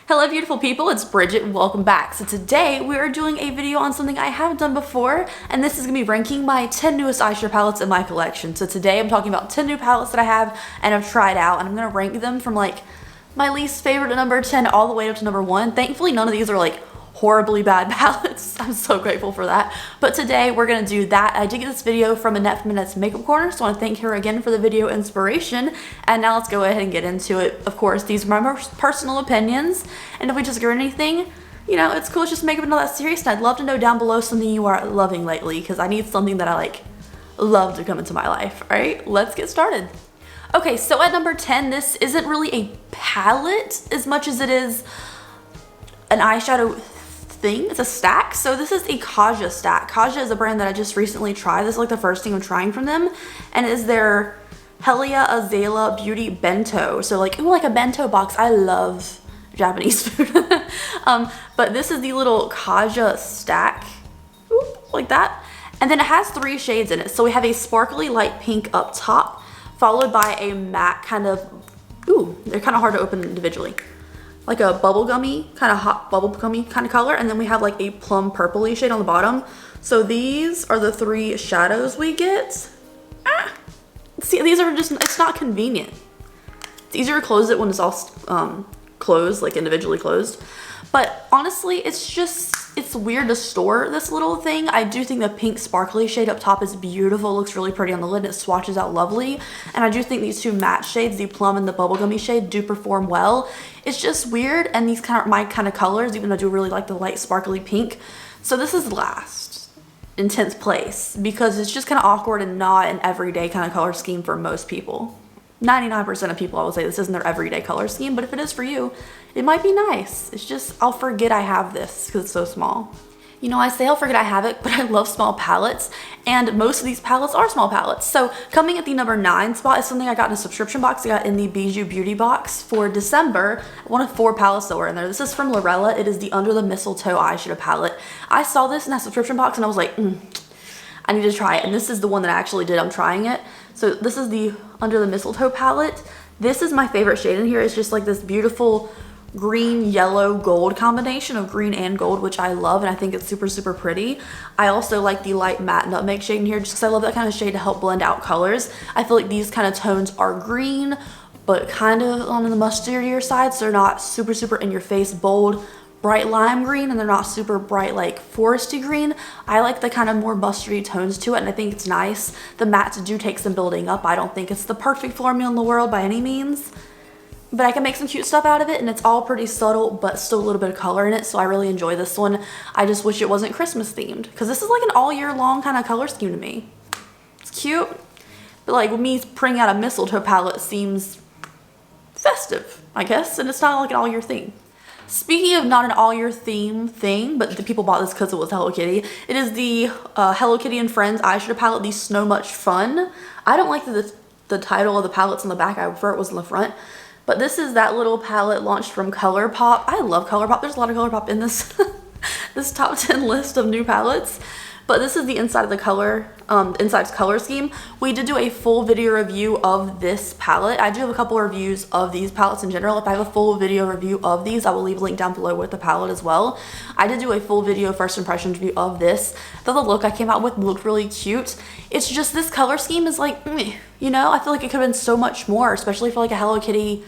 Hello beautiful people, it's Bridget and welcome back. So today we are doing a video on something I haven't done before, and this is going to be ranking my 10 newest eyeshadow palettes in my collection. So today I'm talking about 10 new palettes that I have and I've tried out, and I'm going to rank them from like my least favorite to number 10 all the way up to number 1. Thankfully none of these are like horribly bad palettes. I'm so grateful for that. But today we're going to do that. I did get this video from Annette from Annette's Makeup Corner, so I want to thank her again for the video inspiration. And now let's go ahead and get into it. Of course, these are my most personal opinions, and if we disagree on anything, you know, it's cool. It's just makeup not that serious, and I'd love to know down below something you are loving lately, because I need something that I like love to come into my life. All right, let's get started. Okay, so at number 10, this isn't really a palette as much as it is an eyeshadow thing. It's a stack. So this is a Kaja stack. Kaja is a brand that I just recently tried. This is like the first thing I'm trying from them, and it is their Helia Azalea Beauty Bento. So like, ooh, like a bento box. I love Japanese food. But this is the little Kaja stack. Oop, like that. And then it has 3 shades in it. So we have a sparkly light pink up top, followed by a matte kind of, ooh, they're kind of hard to open individually, like a bubblegummy, kind of hot bubblegummy kind of color. And then we have like a plum purpley shade on the bottom. So these are the 3 shadows we get. See, these are just, it's not convenient. It's easier to close it when it's all closed, like individually closed. But honestly, it's just, it's weird to store this little thing. I do think the pink sparkly shade up top is beautiful. It looks really pretty on the lid and it swatches out lovely. And I do think these 2 matte shades, the plum and the bubblegummy shade, do perform well. It's just weird, and these kind of my kind of colors, even though I do really like the light sparkly pink. So this is last in 10th place because it's just kind of awkward and not an everyday kind of color scheme for most people. 99% of people, I would say this isn't their everyday color scheme, but if it is for you, it might be nice. It's just, I'll forget I have this because it's so small. You know, I say I'll forget I have it, but I love small palettes, and most of these palettes are small palettes. So coming at the number 9 spot is something I got in a subscription box. I got in the Bijou Beauty box for December. One of 4 palettes that were in there. This is from Lurella. It is the Under the Mistletoe eyeshadow palette. I saw this in that subscription box and I was like, I need to try it. And this is the one that I actually did. I'm trying it. So this is the Under the Mistletoe palette. This is my favorite shade in here. It's just like this beautiful green, yellow, gold combination of green and gold, which I love, and I think it's super, super pretty. I also like the light matte nutmeg shade in here just because I love that kind of shade to help blend out colors. I feel like these kind of tones are green, but kind of on the mustardier side, so they're not super, super in your face, bold, bright lime green, and they're not super bright like foresty green. I like the kind of more mustardy tones to it, and I think it's nice. The mattes do take some building up. I don't think it's the perfect formula in the world by any means, but I can make some cute stuff out of it, and it's all pretty subtle but still a little bit of color in it, so I really enjoy this one. I just wish it wasn't Christmas themed, because this is like an all year long kind of color scheme to me. It's cute, but like me printing out a mistletoe palette seems festive, I guess, and it's not like an all year thing. Speaking of not an all year theme thing, but the people bought this because it was Hello Kitty, it is the Hello Kitty and Friends eyeshadow palette, the Snow Much Fun. I don't like the title of the palette's on the back. I prefer it was on the front. But this is that little palette launched from Colourpop. I love Colourpop. There's a lot of Colourpop in this this top 10 list of new palettes. But this is the inside of the color, inside's color scheme. We did do a full video review of this palette. I do have a couple reviews of these palettes in general. If I have a full video review of these, I will leave a link down below with the palette as well. I did do a full video first impressions review of this. The look I came out with looked really cute. It's just this color scheme is like, you know, I feel like it could have been so much more, especially for like a Hello Kitty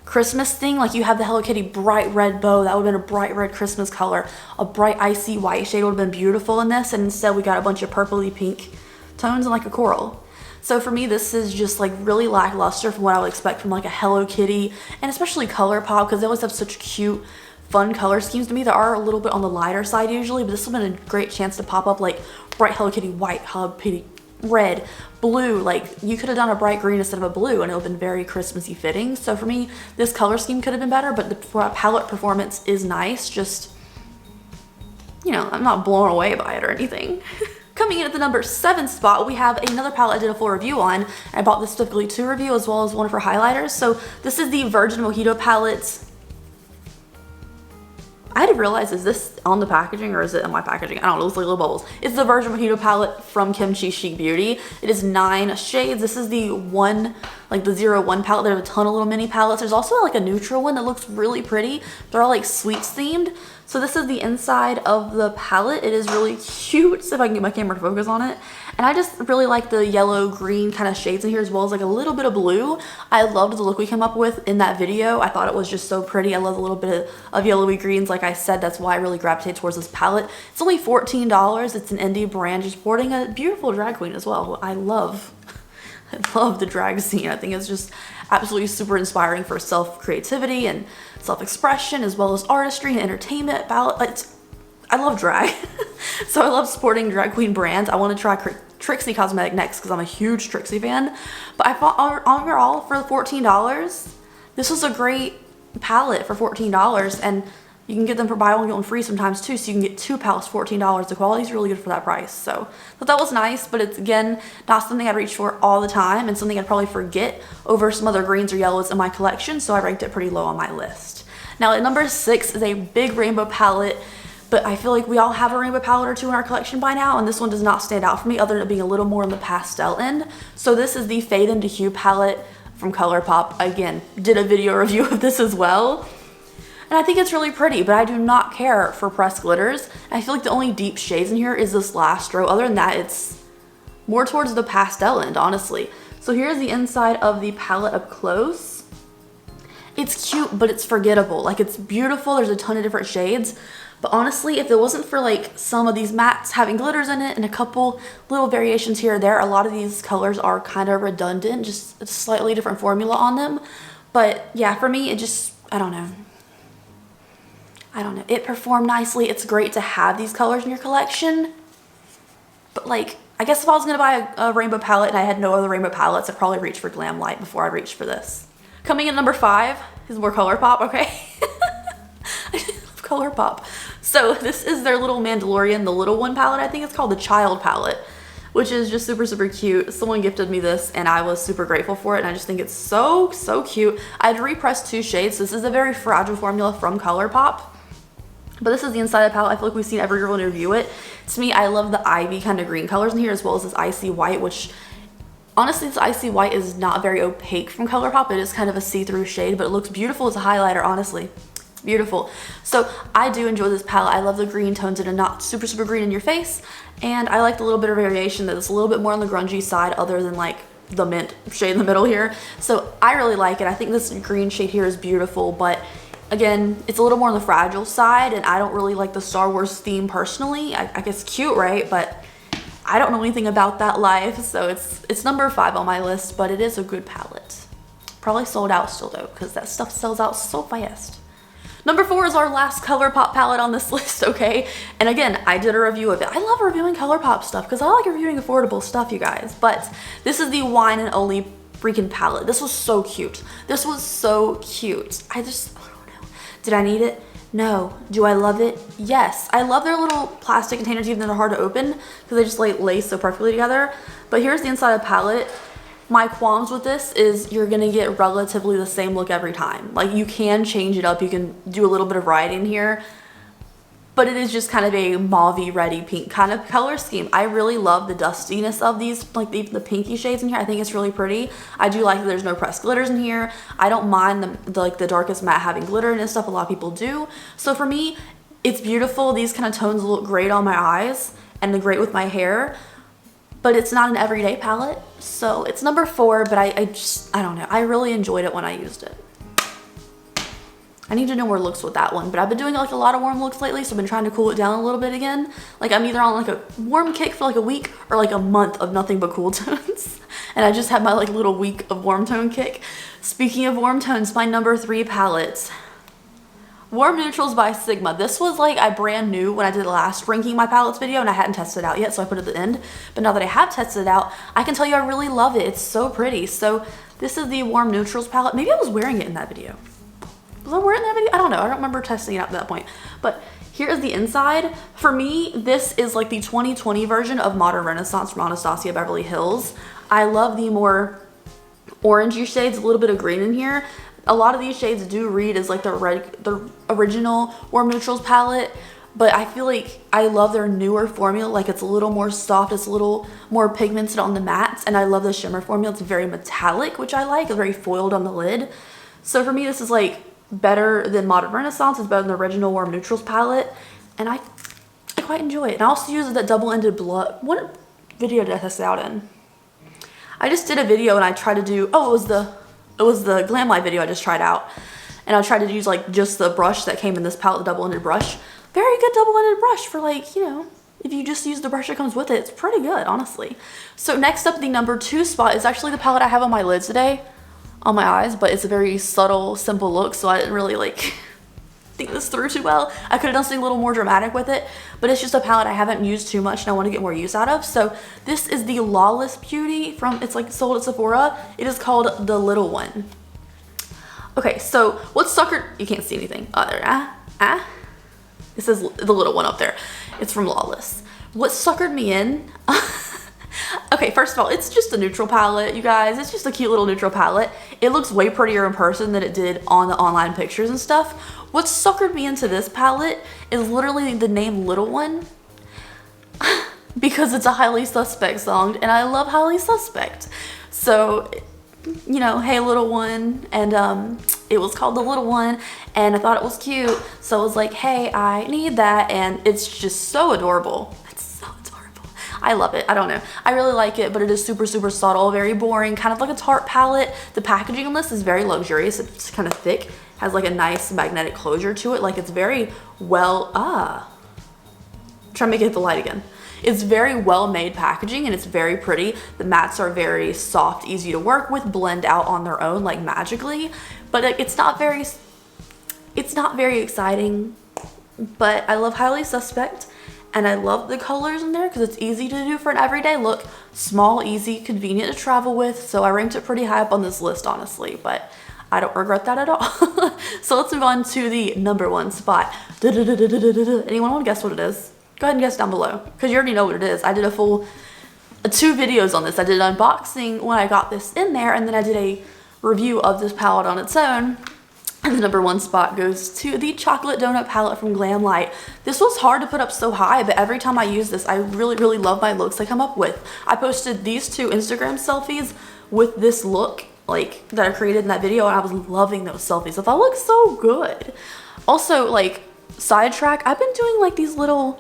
Christmas thing. Like you have the Hello Kitty bright red bow, that would have been a bright red Christmas color. A bright icy white shade would have been beautiful in this, and instead we got a bunch of purpley pink tones and like a coral. So for me, this is just like really lackluster from what I would expect from like a Hello Kitty, and especially Colourpop, because they always have such cute, fun color schemes to me that are a little bit on the lighter side usually, but this would have been a great chance to pop up like bright Hello Kitty white, Hello Kitty red, blue. Like you could have done a bright green instead of a blue and it would have been very Christmassy fitting. So for me, this color scheme could have been better, but the palette performance is nice. Just, you know, I'm not blown away by it or anything. Coming in at the number 7 spot, we have another palette I did a full review on. I bought this specifically to review as well as one of her highlighters. So this is the Virgin Mojito palette. I had to realize, is this on the packaging or is it in my packaging? I don't know, it's like little bubbles. It's the Virgin Mojito palette from KimChi Chic Beauty. It is 9 shades. This is the one like the 01 palette. There's a ton of little mini palettes. There's also like a neutral one that looks really pretty. They're all like sweets themed. So this is the inside of the palette. It is really cute, so if I can get my camera to focus on it. And I just really like the yellow green kind of shades in here, as well as like a little bit of blue. I loved the look we came up with in that video. I thought it was just so pretty. I love a little bit of yellowy greens. Like I said, that's why I really gravitated towards this palette. It's only $14. It's an indie brand, just supporting a beautiful drag queen as well. I love the drag scene. I think it's just absolutely super inspiring for self-creativity and self-expression, as well as artistry and entertainment. I love drag. So I love supporting drag queen brands. I want to try Trixie Cosmetic next because I'm a huge Trixie fan. But I thought overall for $14, this was a great palette for $14, and you can get them for buy one get one free sometimes too, so you can get 2 palettes for $14. The quality is really good for that price. So I thought that was nice, but it's again not something I'd reach for all the time, and something I'd probably forget over some other greens or yellows in my collection, so I ranked it pretty low on my list. Now at number 6 is a big rainbow palette, but I feel like we all have a rainbow palette or two in our collection by now, and this one does not stand out for me other than it being a little more on the pastel end. So this is the Fade into Hue palette from Colourpop. Again, did a video review of this as well. And I think it's really pretty, but I do not care for pressed glitters. I feel like the only deep shades in here is this last row. Other than that, it's more towards the pastel end, honestly. So here's the inside of the palette up close. It's cute, but it's forgettable. Like, it's beautiful. There's a ton of different shades. But honestly, if it wasn't for like some of these mattes having glitters in it and a couple little variations here or there, a lot of these colors are kind of redundant, just a slightly different formula on them. But yeah, for me, it just, I don't know. It performed nicely. It's great to have these colors in your collection. But like, I guess if I was going to buy a rainbow palette and I had no other rainbow palettes, I'd probably reach for Glam Light before I'd reach for this. Coming in number 5 is more Colourpop, okay? I love Colourpop. So this is their little Mandalorian, the little one palette. I think it's called the Child palette, which is just super, super cute. Someone gifted me this and I was super grateful for it, and I just think it's so, so cute. I had repressed 2 shades. This is a very fragile formula from Colourpop. But this is the inside of the palette. I feel like we've seen every girl review it. To me, I love the ivy kind of green colors in here, as well as this icy white, which honestly, this icy white is not very opaque from Colourpop. It is kind of a see-through shade, but it looks beautiful as a highlighter, honestly. It's beautiful. So I do enjoy this palette. I love the green tones that are not super, super green in your face. And I like the little bit of variation that is a little bit more on the grungy side other than like the mint shade in the middle here. So I really like it. I think this green shade here is beautiful, but again, it's a little more on the fragile side, and I don't really like the Star Wars theme personally. I guess it's cute, right? But I don't know anything about that life, so it's number 5 on my list, but it is a good palette. Probably sold out still though, because that stuff sells out so fast. Number 4 is our last Colourpop palette on this list, okay? And again, I did a review of it. I love reviewing Colourpop stuff because I like reviewing affordable stuff, you guys. But this is the Wine and Only freaking palette. This was so cute. This was so cute. I don't know. Did I need it? No. Do I love it? Yes. I love their little plastic containers, even though they're hard to open because they just like lace so perfectly together. But here's the inside of the palette. My qualms with this is you're gonna get relatively the same look every time. Like, you can change it up, you can do a little bit of variety in here, but it is just kind of a mauve-y, reddy pink kind of color scheme. I really love the dustiness of these, like the pinky shades in here. I think it's really pretty. I do like that there's no pressed glitters in here. I don't mind the darkest matte having glitter and stuff. A lot of people do. So for me, it's beautiful. These kind of tones look great on my eyes and they're great with my hair. But it's not an everyday palette, so it's number 4, but I don't know. I really enjoyed it when I used it. I need to know more looks with that one, but I've been doing like a lot of warm looks lately, so I've been trying to cool it down a little bit again. Like, I'm either on like a warm kick for like a week or like a month of nothing but cool tones. And I just had my like little week of warm tone kick. Speaking of warm tones, my number 3 palette. Warm Neutrals by Sigma. This was like I brand new when I did the last ranking my palettes video, and I hadn't tested it out yet, so I put it at the end. But now that I have tested it out, I can tell you I really love it. It's so pretty. So this is the Warm Neutrals palette. Maybe I was wearing it in that video. Was I wearing that video? I don't know. I don't remember testing it out at that point. But here is the inside. For me, this is like the 2020 version of Modern Renaissance from Anastasia Beverly Hills. I love the more orangey shades, a little bit of green in here. A lot of these shades do read as like the original Warm Neutrals palette, but I feel like I love their newer formula. Like it's a little more soft, it's a little more pigmented on the mattes, and I love the shimmer formula. It's very metallic, which I like. It's very foiled on the lid. So for me, this is like better than Modern Renaissance. It's better than the original Warm Neutrals palette, and I quite enjoy it. And I also use that double-ended blush. What video did I test it out in? I just did a video and I tried to do, it was the Glam Light video I just tried out. And I tried to use like just the brush that came in this palette, the double-ended brush. Very good double-ended brush for like, you know, if you just use the brush that comes with it, it's pretty good, honestly. So next up, the number 2 spot is actually the palette I have on my lids today, on my eyes, but it's a very subtle, simple look, so I didn't really like think this through too well. I could have done something a little more dramatic with it, but it's just a palette I haven't used too much and I want to get more use out of. So this is the Lawless Beauty from, it's like sold at Sephora. It is called the Little One. Okay, so what suckered, you can't see anything. Oh, there, it says the Little One up there. It's from Lawless. What suckered me in? Okay, first of all, it's just a neutral palette, you guys. It's just a cute little neutral palette. It looks way prettier in person than it did on the online pictures and stuff. What suckered me into this palette is literally the name Little One, because it's a Highly Suspect song, and I love Highly Suspect. So, you know, hey Little One, and it was called the Little One, and I thought it was cute, so I was like, hey, I need that, and it's just so adorable. I love it. I don't know. I really like it, but it is super, super subtle, very boring, kind of like a Tarte palette. The packaging on this is very luxurious. It's kind of thick, has like a nice magnetic closure to it. Like it's very well, try to make it hit the light again. It's very well made packaging and it's very pretty. The mattes are very soft, easy to work with, blend out on their own like magically, but like, it's not very exciting, but I love Highly Suspect. And I love the colors in there because it's easy to do for an everyday look. Small, easy, convenient to travel with. So I ranked it pretty high up on this list, honestly. But I don't regret that at all. So let's move on to the number 1 spot. Anyone want to guess what it is? Go ahead and guess down below. Because you already know what it is. I did a full 2 videos on this. I did an unboxing when I got this in there. And then I did a review of this palette on its own. And the number 1 spot goes to the Chocolate Donut palette from Glam Light. This was hard to put up so high, but every time I use this, I really, really love my looks I come up with. I posted these 2 Instagram selfies with this look, like, that I created in that video, and I was loving those selfies. I thought it looked so good. Also, like, sidetrack, I've been doing, like, these little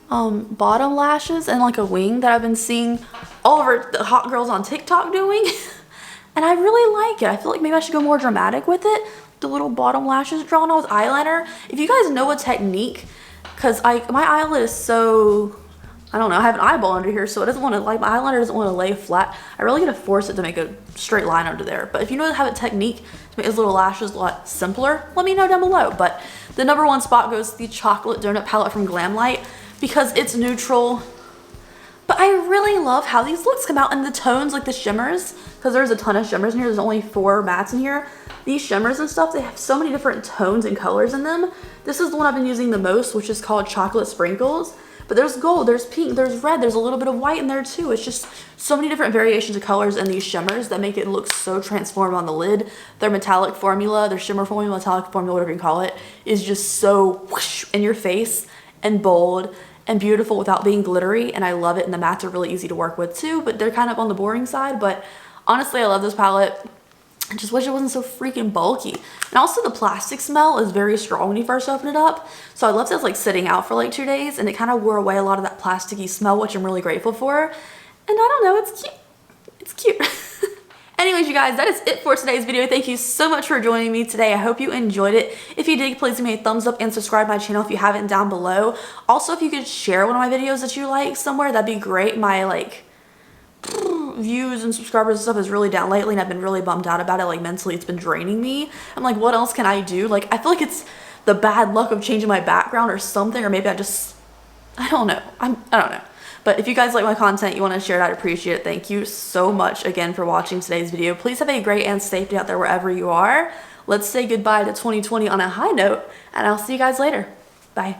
bottom lashes and, like, a wing that I've been seeing all over the hot girls on TikTok doing. And I really like it. I feel like maybe I should go more dramatic with it. The little bottom lashes drawn on with eyeliner. If you guys know a technique, because my eyelid is so, I don't know, I have an eyeball under here, so it doesn't want to, like, my eyeliner doesn't want to lay flat. I really gotta force it to make a straight line under there. But if you know how to have a technique to make those little lashes a lot simpler, let me know down below. But the number 1 spot goes to the Chocolate Donut palette from Glam Light because it's neutral. But I really love how these looks come out in the tones, like the shimmers, because there's a ton of shimmers in here. There's only 4 mattes in here. These shimmers and stuff, they have so many different tones and colors in them. This is the one I've been using the most, which is called Chocolate Sprinkles. But there's gold, there's pink, there's red, there's a little bit of white in there too. It's just so many different variations of colors in these shimmers that make it look so transformed on the lid. Their metallic formula, their shimmer formula, metallic formula, whatever you call it, is just so whoosh in your face and bold and beautiful without being glittery, and I love it. And the mattes are really easy to work with too, but they're kind of on the boring side. But honestly, I love this palette. I just wish it wasn't so freaking bulky. And also the plastic smell is very strong when you first open it up. So I left this like sitting out for like 2 days and it kind of wore away a lot of that plasticky smell, which I'm really grateful for. And I don't know, it's cute. It's cute. Anyways, you guys, that is it for today's video. Thank you so much for joining me today. I hope you enjoyed it. If you did, please give me a thumbs up and subscribe to my channel if you haven't down below. Also, if you could share one of my videos that you like somewhere, that'd be great. My like views and subscribers and stuff is really down lately and I've been really bummed out about it. Like mentally, it's been draining me. I'm like, what else can I do? Like, I feel like it's the bad luck of changing my background or something, or maybe I don't know. I don't know. But if you guys like my content, you want to share it, I'd appreciate it. Thank you so much again for watching today's video. Please have a great and safe day out there wherever you are. Let's say goodbye to 2020 on a high note, and I'll see you guys later. Bye.